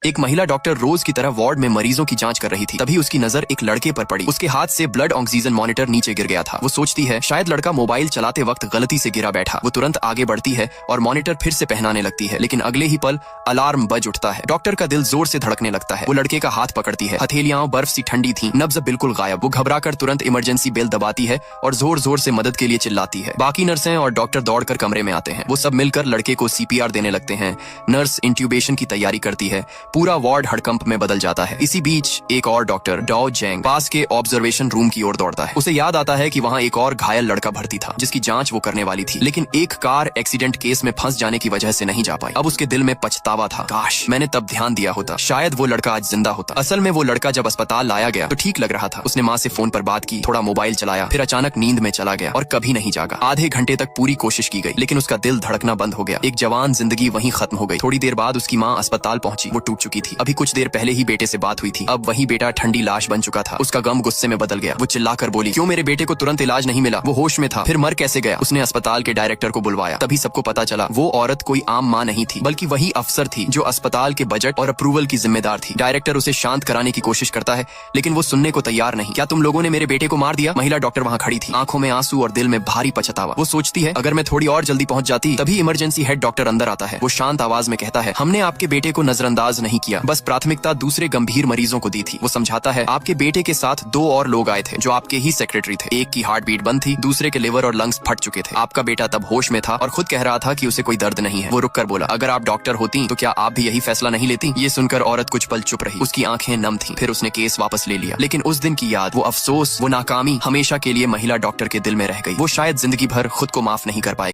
एक महिला डॉक्टर रोज की तरह वार्ड में मरीजों की जांच कर रही थी। तभी उसकी नजर एक लड़के पर पड़ी। उसके हाथ से ब्लड ऑक्सीजन मॉनिटर नीचे गिर गया था। वो सोचती है शायद लड़का मोबाइल चलाते वक्त गलती से गिरा बैठा। वो तुरंत आगे बढ़ती है और मॉनिटर फिर से पहनाने लगती है, लेकिन अगले ही पल अलार्म बज उठता है। डॉक्टर का दिल जोर से धड़कने लगता है। वो लड़के का हाथ पकड़ती है। हथेलियां बर्फ सी ठंडी थी, नब्ज बिल्कुल गायब। वो घबराकर तुरंत इमरजेंसी बेल दबाती है और जोर जोर से मदद के लिए चिल्लाती है। बाकी नर्सें और डॉक्टर दौड़कर कमरे में आते हैं। वो सब मिलकर लड़के को सीपीआर देने लगते हैं। नर्स इंट्यूबेशन की तैयारी करती है। पूरा वार्ड हड़कंप में बदल जाता है। इसी बीच एक और डॉक्टर डॉ जेंग पास के ऑब्जर्वेशन रूम की ओर दौड़ता है। उसे याद आता है कि वहाँ एक और घायल लड़का भर्ती था जिसकी जांच वो करने वाली थी, लेकिन एक कार एक्सीडेंट केस में फंस जाने की वजह से नहीं जा पाई। अब उसके दिल में पछतावा था, काश मैंने तब ध्यान दिया होता, शायद वो लड़का आज जिंदा होता। असल में वो लड़का जब अस्पताल लाया गया तो ठीक लग रहा था। उसने माँ से फोन पर बात की, थोड़ा मोबाइल चलाया, फिर अचानक नींद में चला गया और कभी नहीं जागा। आधे घंटे तक पूरी कोशिश की गई, लेकिन उसका दिल धड़कना बंद हो गया। एक जवान जिंदगी वहीं खत्म हो गई। थोड़ी देर बाद उसकी माँ अस्पताल पहुंची। वो टूट चुकी थी। अभी कुछ देर पहले ही बेटे से बात हुई थी। अब वही बेटा ठंडी लाश बन चुका था। उसका गम गुस्से में बदल गया। वो चिल्लाकर बोली, क्यों मेरे बेटे को तुरंत इलाज नहीं मिला? वो होश में था, फिर मर कैसे गया? उसने अस्पताल के डायरेक्टर को बुलवाया। तभी सबको पता चला वो औरत कोई आम माँ नहीं थी, बल्कि वही अफसर थी जो अस्पताल के बजट और अप्रूवल की जिम्मेदार थी। डायरेक्टर उसे शांत कराने की कोशिश करता है, लेकिन वो सुनने को तैयार नहीं। क्या तुम लोगों ने मेरे बेटे को मार दिया? महिला डॉक्टर वहाँ खड़ी थी, आंखों में आंसू और दिल में भारी पछतावा। वो सोचती है अगर मैं थोड़ी और जल्दी पहुंच जाती। तभी इमरजेंसी हेड डॉक्टर अंदर आता है। वो शांत आवाज में कहता है, हमने आपके बेटे को नजरअंदाज नहीं किया, बस प्राथमिकता दूसरे गंभीर मरीजों को दी थी। वो समझाता है, आपके बेटे के साथ 2 और लोग आए थे जो आपके ही सेक्रेटरी थे। एक की हार्ट बीट बंद थी, दूसरे के लिवर और लंग्स फट चुके थे। आपका बेटा तब होश में था और खुद कह रहा था कि उसे कोई दर्द नहीं है। वो रुककर बोला, अगर आप डॉक्टर होती तो क्या आप भी यही फैसला नहीं लेती? ये सुनकर औरत कुछ पल चुप रही। उसकी आंखें नम थीं। फिर उसने केस वापस ले लिया, लेकिन उस दिन की याद, वो अफसोस, वो नाकामी हमेशा के लिए महिला डॉक्टर के दिल में रह गई। वो शायद जिंदगी भर खुद को माफ नहीं कर पाएगी।